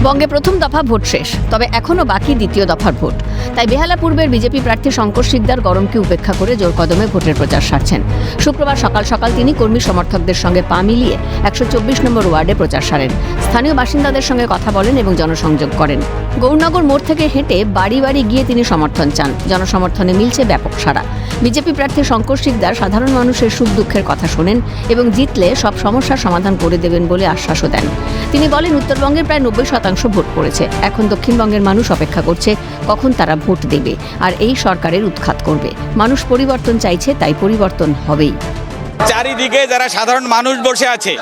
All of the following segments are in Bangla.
বঙ্গে প্রথম দফা ভোট শেষ, তবে এখনও বাকি দ্বিতীয় দফার ভোট। তাই বেহালা পূর্বের বিজেপি প্রার্থী শঙ্কর শিকদার গরমকে উপেক্ষা করে জোর কদমে ভোটের প্রচার সারছেন। শুক্রবার সকাল সকাল তিনি কর্মী সমর্থকদের সঙ্গে পা মিলিয়ে 124 নম্বর ওয়ার্ডে প্রচার সারেন। স্থানীয় বাসিন্দাদের সঙ্গে কথা বলেন এবং জনসংযোগ করেন। গৌরনগর মোড় থেকে হেঁটে বাড়ি বাড়ি গিয়ে তিনি সমর্থন চান। জনসমর্থনে মিলছে ব্যাপক সাড়া। বিজেপি প্রার্থী শঙ্কর শিকদার সাধারণ মানুষের সুখ দুঃখের কথা শোনেন এবং জিতলে সব সমস্যার সমাধান করে দেবেন বলে আশ্বাসও দেন। তিনি বলেন, উত্তরবঙ্গের প্রায় 90% ভোট পড়েছে। এখন দক্ষিণবঙ্গের মানুষ অপেক্ষা করছে কখন তারা ভোট দেবে আর এই সরকারের উৎখাত করবে। মানুষ পরিবর্তন চাইছে, তাই পরিবর্তন হবেই। চারিদিকে যারা সাধারণ মানুষ বসে আছে,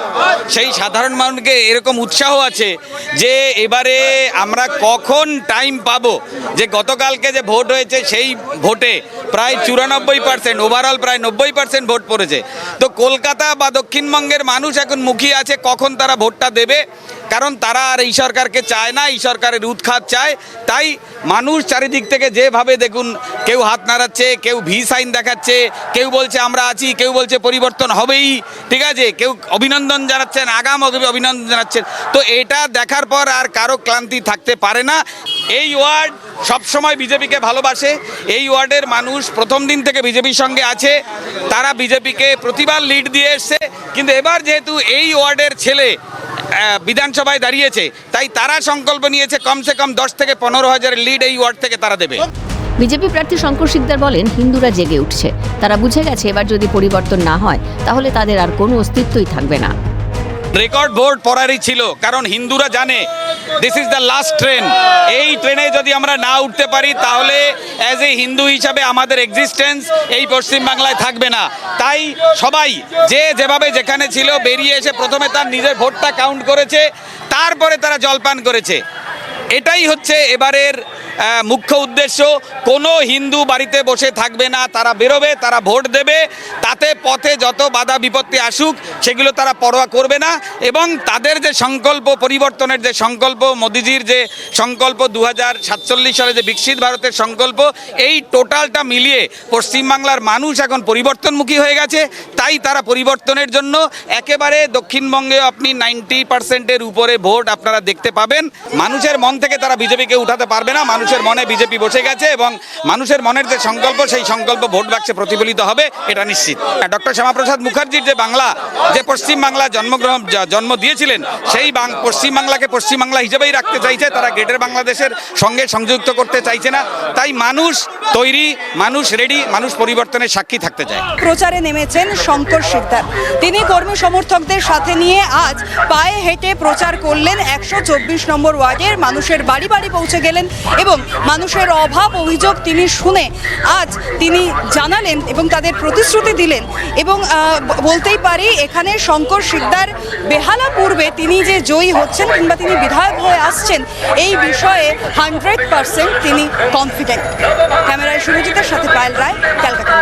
সেই সাধারণ মানুষকে এরকম উৎসাহ আছে যে এবারে আমরা কখন টাইম পাবো, যে গতকালকে যে ভোট হয়েছে সেই ভোটে প্রায় 94%, ওভারঅল প্রায় 90% ভোট পড়েছে। তো কলকাতা বা দক্ষিণবঙ্গের মানুষ এখন মুখিয়ে আছে কখন তারা ভোটটা দেবে, কারণ তারা আর এই সরকারকে চায় না, এই সরকারের উৎখাত চায়। তাই মানুষ চারিদিক থেকে যেভাবে দেখুন, কেউ হাত নাড়াচ্ছে, কেউ ভি সাইন দেখাচ্ছে, কেউ বলছে আমরা আছি, কেউ বলছে পরিবর্তন হবেই, ঠিক আছে, কেউ অভিনন্দন জানাচ্ছেন, আগাম অভিনন্দন জানাচ্ছেন। তো এটা দেখার পর আর কারো ক্লান্তি থাকতে পারে না। এই ওয়ার্ড সবসময় বিজেপিকে ভালোবাসে। এই ওয়ার্ডের মানুষ প্রথম দিন থেকে বিজেপির সঙ্গে আছে। তারা বিজেপিকে প্রতিবার লিড দিয়ে এসছে, কিন্তু এবার যেহেতু এই ওয়ার্ডের ছেলে বিধানসভায় দাঁড়িয়েছে, তাই তারা সংকল্প নিয়েছে কমসে কম 10 থেকে 15 হাজারের লিড এই ওয়ার্ড থেকে তারা দেবে। বিজেপি প্রার্থী শঙ্কর শিকদার বলেন, হিন্দুরা জেগে উঠছে। তারা বুঝে গেছে এবার যদি পরিবর্তন না হয় তাহলে তাদের আর কোনো অস্তিত্বই থাকবে না। রেকর্ড ভোট পড়ারই ছিল, কারণ হিন্দুরা জানে this is the last train. এই ট্রেনে যদি আমরা না উঠতে পারি তাহলে অ্যাজ এ হিন্দু হিসাবে আমাদের এক্সিস্টেন্স এই পশ্চিমবাংলায় থাকবে না। তাই সবাই যে যেভাবে যেখানে ছিল বেরিয়ে এসে প্রথমে তার নিজের ভোটটা কাউন্ট করেছে, তারপরে তারা জলপান করেছে। এটাই হচ্ছে এবারের মুখ্য উদ্দেশ্য। কোনো হিন্দু বাড়িতে বসে থাকবে না, তারা বেরোবে, তারা ভোট দেবে। তাতে পথে যত বাধা বিপত্তি আসুক সেগুলো তারা পরোয়া করবে না। এবং তাদের যে সংকল্প, পরিবর্তনের যে সংকল্প, মোদিজির যে সংকল্প 2047 সালে যে বিকশিত ভারতের সংকল্প, এই টোটালটা মিলিয়ে পশ্চিমবাংলার মানুষ এখন পরিবর্তনমুখী হয়ে গেছে। তাই তারা পরিবর্তনের জন্য একেবারে দক্ষিণবঙ্গে আপনি 90%-এর উপরে ভোট আপনারা দেখতে পাবেন। মানুষের মন থেকে তারা বিজেপিকে উঠাতে পারবে না। মানুষের মনে বিজেপি বসে গেছে এবং মানুষের মনের যে সংকল্প, সেই সংকল্প ভোট বাক্সে প্রতিফলিত হবে, এটা নিশ্চিত। ডক্টর শ্যামাপ্রসাদ মুখার্জির যে বাংলা, যে পশ্চিমবাংলা জন্ম দিয়েছিলেন, সেই পশ্চিমবাংলাকে পশ্চিমবাংলা হিসেবেই রাখতে চাইছে। তারা গ্রেটার বাংলাদেশের সঙ্গে সংযুক্ত করতে চাইছে না। তাই মানুষ তৈরি, মানুষ রেডি, মানুষ পরিবর্তনের সাক্ষী থাকতে চায়। প্রচারে নেমেছেন শঙ্কর শিকদার। তিনি কর্মী সমর্থকদের সাথে নিয়ে আজ পায়ে হেঁটে প্রচার করলেন। 124 নম্বর ওয়ার্ডের মানুষের বাড়ি বাড়ি পৌঁছে গেলেন এবং মানুষের অভাব অভিযোগ তিনি শুনে আজ তিনি জানালেন এবং তাদের প্রতিশ্রুতি দিলেন। এবং বলতেই পারি, এখানে শঙ্কর শিকদার বেহালা পূর্বে তিনি যে জয়ী হচ্ছেন কিংবা তিনি বিধায়ক হয়ে আসছেন, এই বিষয়ে 100% তিনি কনফিডেন্ট। ক্যামেরায় সুরজিতের সাথে পায়েল রায়, ক্যালকাটা।